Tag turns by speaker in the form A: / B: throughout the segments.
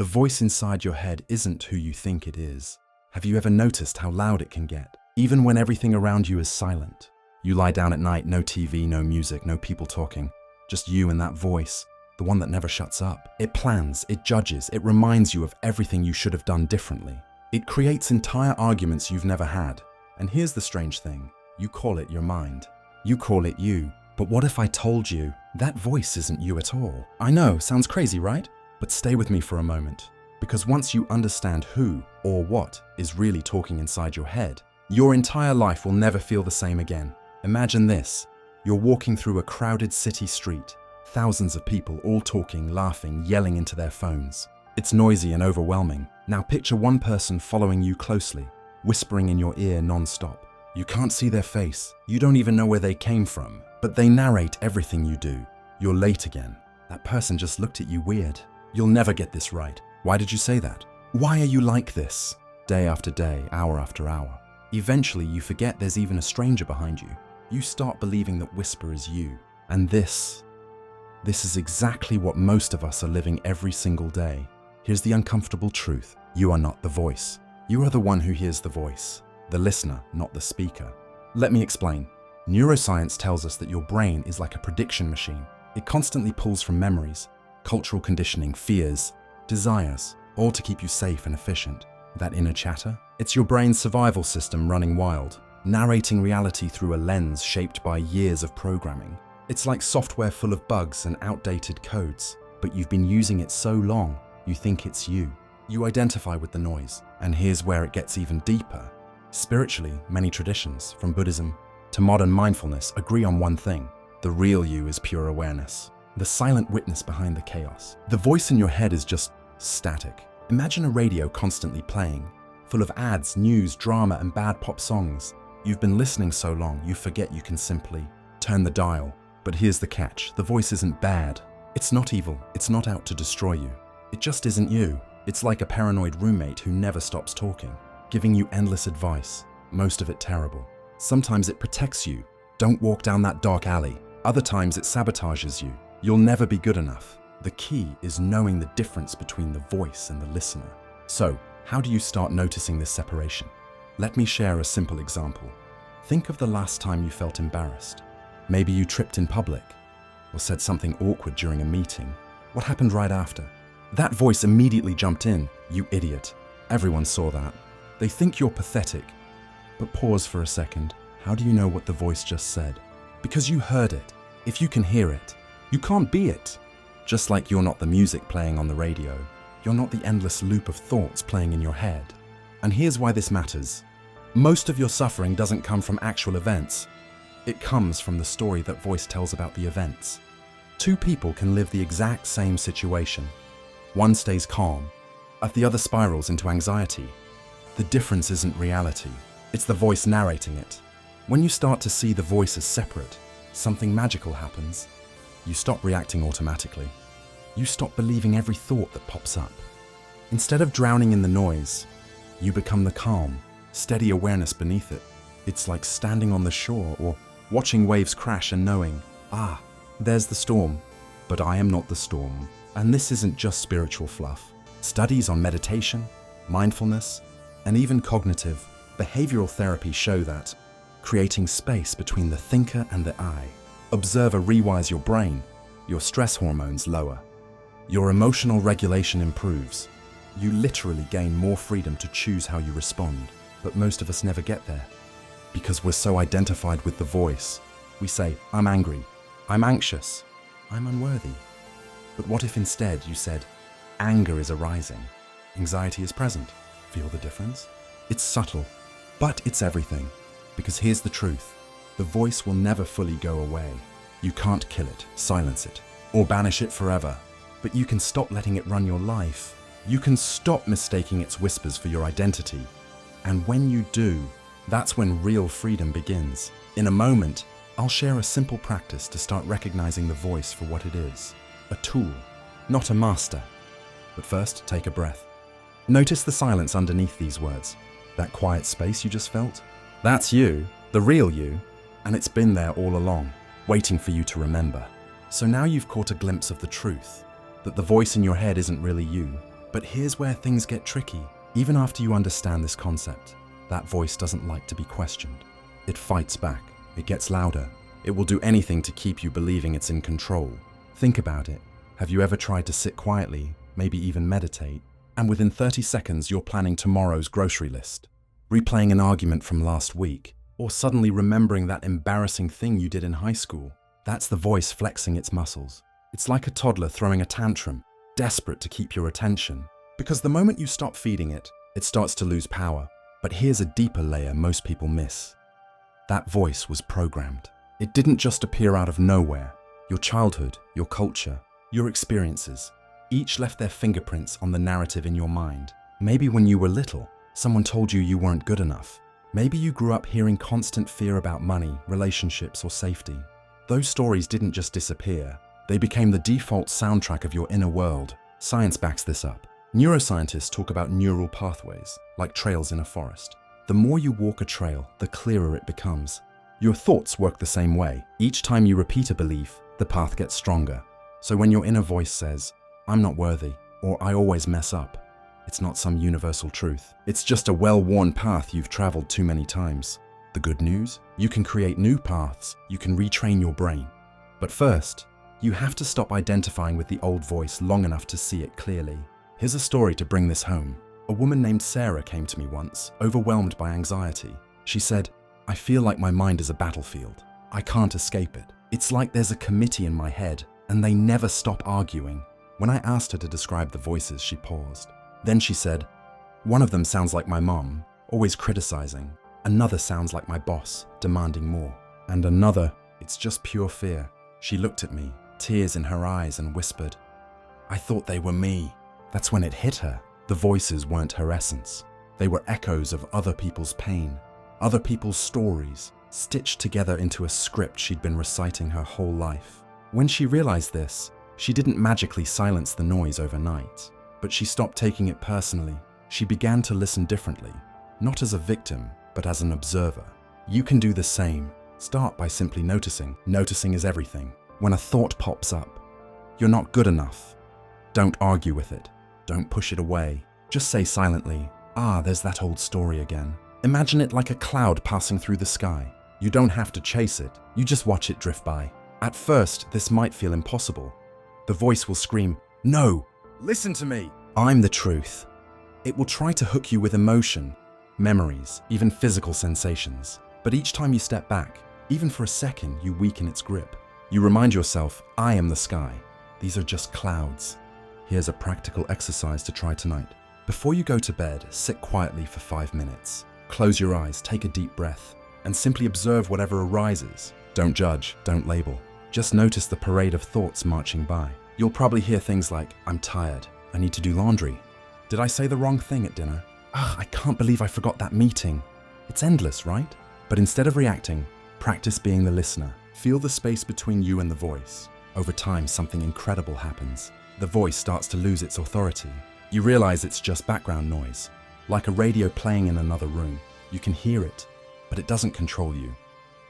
A: The voice inside your head isn't who you think it is. Have you ever noticed how loud it can get, even when everything around you is silent? You lie down at night, no TV, no music, no people talking, just you and that voice, the one that never shuts up. It plans, it judges, it reminds you of everything you should have done differently. It creates entire arguments you've never had. And here's the strange thing, you call it your mind. You call it you. But what if I told you that voice isn't you at all? I know, sounds crazy, right? But stay with me for a moment, because once you understand who or what is really talking inside your head, your entire life will never feel the same again. Imagine this, you're walking through a crowded city street, thousands of people all talking, laughing, yelling into their phones. It's noisy and overwhelming. Now picture one person following you closely, whispering in your ear non-stop. You can't see their face, you don't even know where they came from, but they narrate everything you do. You're late again. That person just looked at you weird. You'll never get this right. Why did you say that? Why are you like this? Day after day, hour after hour. Eventually you forget there's even a stranger behind you. You start believing that whisper is you. And this is exactly what most of us are living every single day. Here's the uncomfortable truth. You are not the voice. You are the one who hears the voice. The listener, not the speaker. Let me explain. Neuroscience tells us that your brain is like a prediction machine. It constantly pulls from memories, cultural conditioning, fears, desires, all to keep you safe and efficient. That inner chatter? It's your brain's survival system running wild, narrating reality through a lens shaped by years of programming. It's like software full of bugs and outdated codes, but you've been using it so long, you think it's you. You identify with the noise, and here's where it gets even deeper. Spiritually, many traditions, from Buddhism to modern mindfulness, agree on one thing. The real you is pure awareness, the silent witness behind the chaos. The voice in your head is just static. Imagine a radio constantly playing, full of ads, news, drama, and bad pop songs. You've been listening so long, you forget you can simply turn the dial. But here's the catch, the voice isn't bad. It's not evil, it's not out to destroy you. It just isn't you. It's like a paranoid roommate who never stops talking, giving you endless advice, most of it terrible. Sometimes it protects you. Don't walk down that dark alley. Other times it sabotages you. You'll never be good enough. The key is knowing the difference between the voice and the listener. So, how do you start noticing this separation? Let me share a simple example. Think of the last time you felt embarrassed. Maybe you tripped in public, or said something awkward during a meeting. What happened right after? That voice immediately jumped in. You idiot. Everyone saw that. They think you're pathetic. But pause for a second. How do you know what the voice just said? Because you heard it. If you can hear it, you can't be it. Just like you're not the music playing on the radio, you're not the endless loop of thoughts playing in your head. And here's why this matters. Most of your suffering doesn't come from actual events. It comes from the story that voice tells about the events. Two people can live the exact same situation. One stays calm, and the other spirals into anxiety. The difference isn't reality. It's the voice narrating it. When you start to see the voice as separate, something magical happens. You stop reacting automatically. You stop believing every thought that pops up. Instead of drowning in the noise, you become the calm, steady awareness beneath it. It's like standing on the shore or watching waves crash and knowing, there's the storm, but I am not the storm. And this isn't just spiritual fluff. Studies on meditation, mindfulness, and even cognitive behavioral therapy show that creating space between the thinker and the I. Observe or rewires your brain, your stress hormones lower. Your emotional regulation improves. You literally gain more freedom to choose how you respond. But most of us never get there. Because we're so identified with the voice. We say, I'm angry, I'm anxious, I'm unworthy. But what if instead you said, anger is arising, anxiety is present? Feel the difference? It's subtle, but it's everything. Because here's the truth. The voice will never fully go away. You can't kill it, silence it, or banish it forever. But you can stop letting it run your life. You can stop mistaking its whispers for your identity. And when you do, that's when real freedom begins. In a moment, I'll share a simple practice to start recognizing the voice for what it is. A tool, not a master. But first, take a breath. Notice the silence underneath these words. That quiet space you just felt? That's you, the real you, and it's been there all along, waiting for you to remember. So now you've caught a glimpse of the truth, that the voice in your head isn't really you. But here's where things get tricky. Even after you understand this concept, that voice doesn't like to be questioned. It fights back. It gets louder. It will do anything to keep you believing it's in control. Think about it. Have you ever tried to sit quietly, maybe even meditate, and within 30 seconds you're planning tomorrow's grocery list, replaying an argument from last week, or suddenly remembering that embarrassing thing you did in high school? That's the voice flexing its muscles. It's like a toddler throwing a tantrum, desperate to keep your attention. Because the moment you stop feeding it, it starts to lose power. But here's a deeper layer most people miss. That voice was programmed. It didn't just appear out of nowhere. Your childhood, your culture, your experiences, each left their fingerprints on the narrative in your mind. Maybe when you were little, someone told you weren't good enough. Maybe you grew up hearing constant fear about money, relationships, or safety. Those stories didn't just disappear. They became the default soundtrack of your inner world. Science backs this up. Neuroscientists talk about neural pathways, like trails in a forest. The more you walk a trail, the clearer it becomes. Your thoughts work the same way. Each time you repeat a belief, the path gets stronger. So when your inner voice says, "I'm not worthy," or "I always mess up," it's not some universal truth. It's just a well-worn path you've traveled too many times. The good news? You can create new paths. You can retrain your brain. But first, you have to stop identifying with the old voice long enough to see it clearly. Here's a story to bring this home. A woman named Sarah came to me once, overwhelmed by anxiety. She said, "I feel like my mind is a battlefield. I can't escape it. It's like there's a committee in my head, and they never stop arguing." When I asked her to describe the voices, she paused. Then she said, "One of them sounds like my mom, always criticizing. Another sounds like my boss, demanding more. And another, it's just pure fear." She looked at me, tears in her eyes, and whispered, "I thought they were me." That's when it hit her. The voices weren't her essence. They were echoes of other people's pain, other people's stories, stitched together into a script she'd been reciting her whole life. When she realized this, she didn't magically silence the noise overnight, but she stopped taking it personally. She began to listen differently, not as a victim, but as an observer. You can do the same. Start by simply noticing. Noticing is everything. When a thought pops up, "You're not good enough," don't argue with it. Don't push it away. Just say silently, "There's that old story again." Imagine it like a cloud passing through the sky. You don't have to chase it. You just watch it drift by. At first, this might feel impossible. The voice will scream, "No, listen to me. I'm the truth." It will try to hook you with emotion, memories, even physical sensations. But each time you step back, even for a second, you weaken its grip. You remind yourself, "I am the sky. These are just clouds." Here's a practical exercise to try tonight. Before you go to bed, sit quietly for 5 minutes. Close your eyes, take a deep breath, and simply observe whatever arises. Don't judge, don't label. Just notice the parade of thoughts marching by. You'll probably hear things like, "I'm tired. I need to do laundry. Did I say the wrong thing at dinner? I can't believe I forgot that meeting." It's endless, right? But instead of reacting, practice being the listener. Feel the space between you and the voice. Over time, something incredible happens. The voice starts to lose its authority. You realize it's just background noise, like a radio playing in another room. You can hear it, but it doesn't control you.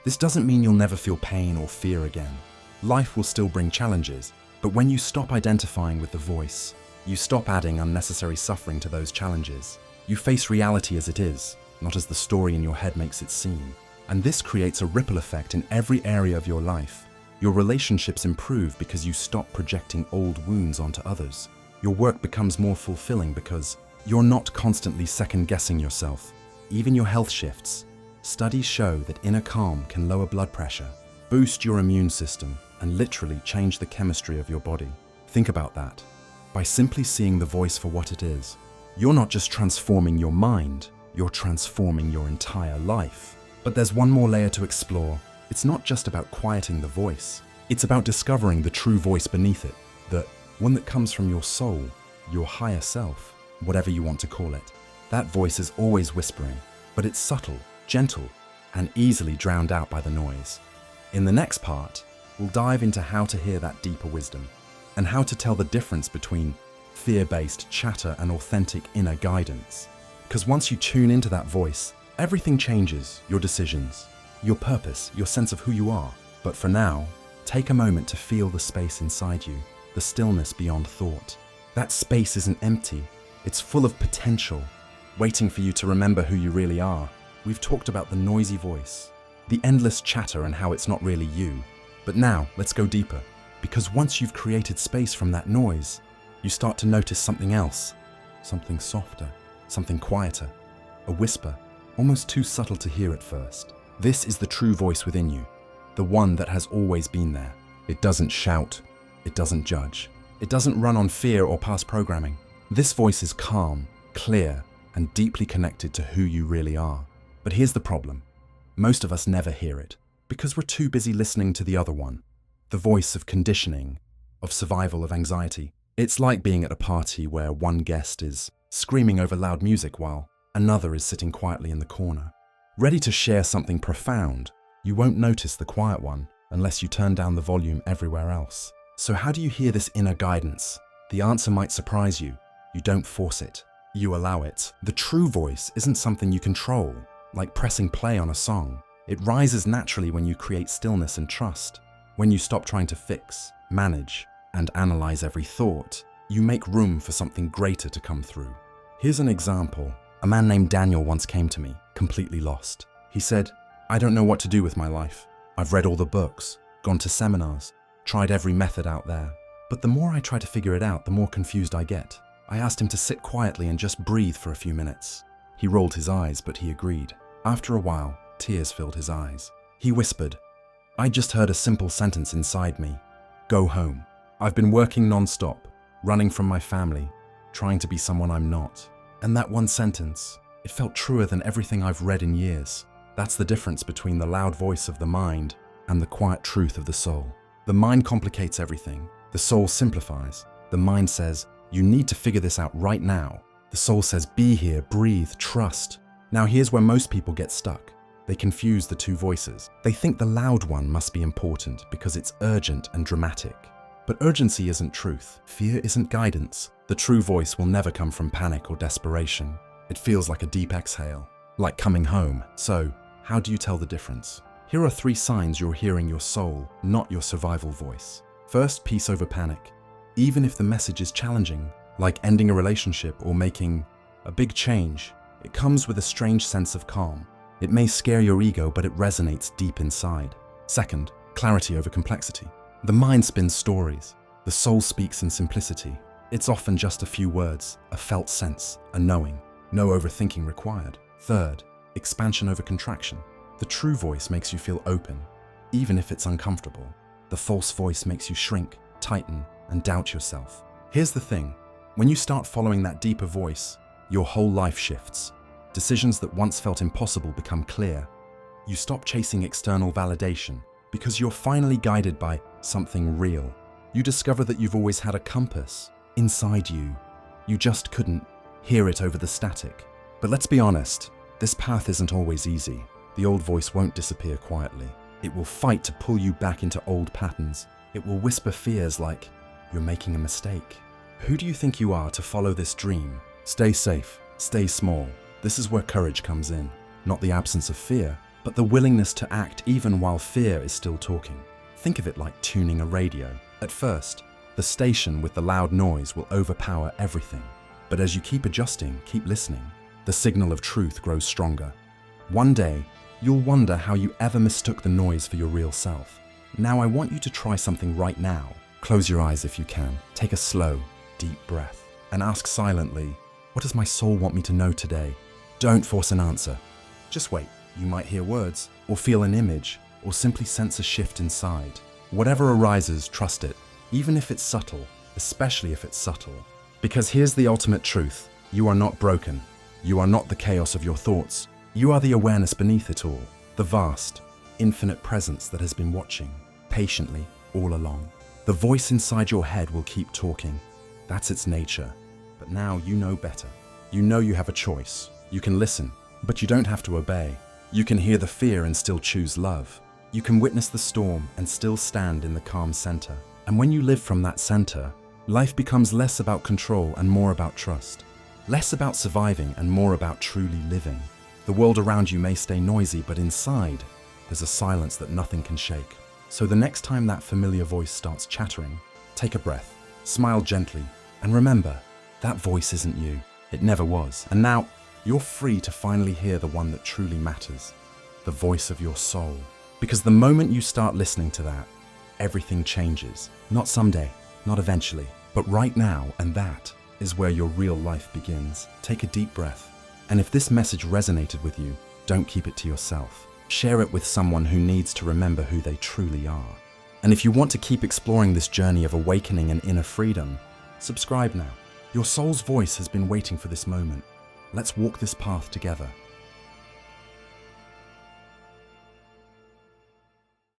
A: This doesn't mean you'll never feel pain or fear again. Life will still bring challenges, but when you stop identifying with the voice, you stop adding unnecessary suffering to those challenges. You face reality as it is, not as the story in your head makes it seem. And this creates a ripple effect in every area of your life. Your relationships improve because you stop projecting old wounds onto others. Your work becomes more fulfilling because you're not constantly second-guessing yourself. Even your health shifts. Studies show that inner calm can lower blood pressure, boost your immune system, and literally change the chemistry of your body. Think about that. By simply seeing the voice for what it is, you're not just transforming your mind, you're transforming your entire life. But there's one more layer to explore. It's not just about quieting the voice. It's about discovering the true voice beneath it, the one that comes from your soul, your higher self, whatever you want to call it. That voice is always whispering, but it's subtle, gentle, and easily drowned out by the noise. In the next part, we'll dive into how to hear that deeper wisdom and how to tell the difference between fear-based chatter and authentic inner guidance. Because once you tune into that voice, everything changes: your decisions, your purpose, your sense of who you are. But for now, take a moment to feel the space inside you, the stillness beyond thought. That space isn't empty. It's full of potential, waiting for you to remember who you really are. We've talked about the noisy voice, the endless chatter and how it's not really you. But now, let's go deeper. Because once you've created space from that noise, you start to notice something else. Something softer, something quieter, a whisper, almost too subtle to hear at first. This is the true voice within you, the one that has always been there. It doesn't shout, it doesn't judge, it doesn't run on fear or past programming. This voice is calm, clear, and deeply connected to who you really are. But here's the problem. Most of us never hear it, because we're too busy listening to the other one, the voice of conditioning, of survival, of anxiety. It's like being at a party where one guest is screaming over loud music while another is sitting quietly in the corner. Ready to share something profound, you won't notice the quiet one unless you turn down the volume everywhere else. So how do you hear this inner guidance? The answer might surprise you. You don't force it. You allow it. The true voice isn't something you control, like pressing play on a song. It rises naturally when you create stillness and trust. When you stop trying to fix, manage, and analyze every thought, you make room for something greater to come through. Here's an example. A man named Daniel once came to me, completely lost. He said, "I don't know what to do with my life. I've read all the books, gone to seminars, tried every method out there. But the more I try to figure it out, the more confused I get." I asked him to sit quietly and just breathe for a few minutes. He rolled his eyes, but he agreed. After a while, tears filled his eyes. He whispered, "I just heard a simple sentence inside me. Go home. I've been working non-stop, running from my family, trying to be someone I'm not." And that one sentence, it felt truer than everything I've read in years. That's the difference between the loud voice of the mind and the quiet truth of the soul. The mind complicates everything. The soul simplifies. The mind says, "You need to figure this out right now." The soul says, "Be here, breathe, trust." Now here's where most people get stuck. They confuse the two voices. They think the loud one must be important because it's urgent and dramatic. But urgency isn't truth. Fear isn't guidance. The true voice will never come from panic or desperation. It feels like a deep exhale, like coming home. So, how do you tell the difference? Here are 3 signs you're hearing your soul, not your survival voice. First, peace over panic. Even if the message is challenging, like ending a relationship or making a big change, it comes with a strange sense of calm. It may scare your ego, but it resonates deep inside. Second, clarity over complexity. The mind spins stories. The soul speaks in simplicity. It's often just a few words, a felt sense, a knowing. No overthinking required. Third, expansion over contraction. The true voice makes you feel open, even if it's uncomfortable. The false voice makes you shrink, tighten, and doubt yourself. Here's the thing. When you start following that deeper voice, your whole life shifts. Decisions that once felt impossible become clear. You stop chasing external validation because you're finally guided by something real. You discover that you've always had a compass inside you. You just couldn't hear it over the static. But let's be honest, this path isn't always easy. The old voice won't disappear quietly. It will fight to pull you back into old patterns. It will whisper fears like, "You're making a mistake." Who do you think you are to follow this dream? Stay safe, stay small. This is where courage comes in. Not the absence of fear, but the willingness to act even while fear is still talking. Think of it like tuning a radio. At first, the station with the loud noise will overpower everything. But as you keep adjusting, keep listening, the signal of truth grows stronger. One day, you'll wonder how you ever mistook the noise for your real self. Now I want you to try something right now. Close your eyes if you can. Take a slow, deep breath and ask silently, "What does my soul want me to know today?" Don't force an answer. Just wait. You might hear words, or feel an image, or simply sense a shift inside. Whatever arises, trust it, even if it's subtle, especially if it's subtle. Because here's the ultimate truth. You are not broken. You are not the chaos of your thoughts. You are the awareness beneath it all, the vast, infinite presence that has been watching, patiently, all along. The voice inside your head will keep talking. That's its nature. But now you know better. You know you have a choice. You can listen, but you don't have to obey. You can hear the fear and still choose love. You can witness the storm and still stand in the calm center. And when you live from that center, life becomes less about control and more about trust. Less about surviving and more about truly living. The world around you may stay noisy, but inside, there's a silence that nothing can shake. So the next time that familiar voice starts chattering, take a breath, smile gently, And remember, that voice isn't you. It never was. And now, you're free to finally hear the one that truly matters, the voice of your soul. Because the moment you start listening to that, everything changes. Not someday, not eventually, but right now, and that is where your real life begins. Take a deep breath. And if this message resonated with you, don't keep it to yourself. Share it with someone who needs to remember who they truly are. And if you want to keep exploring this journey of awakening and inner freedom, subscribe now. Your soul's voice has been waiting for this moment. Let's walk this path together.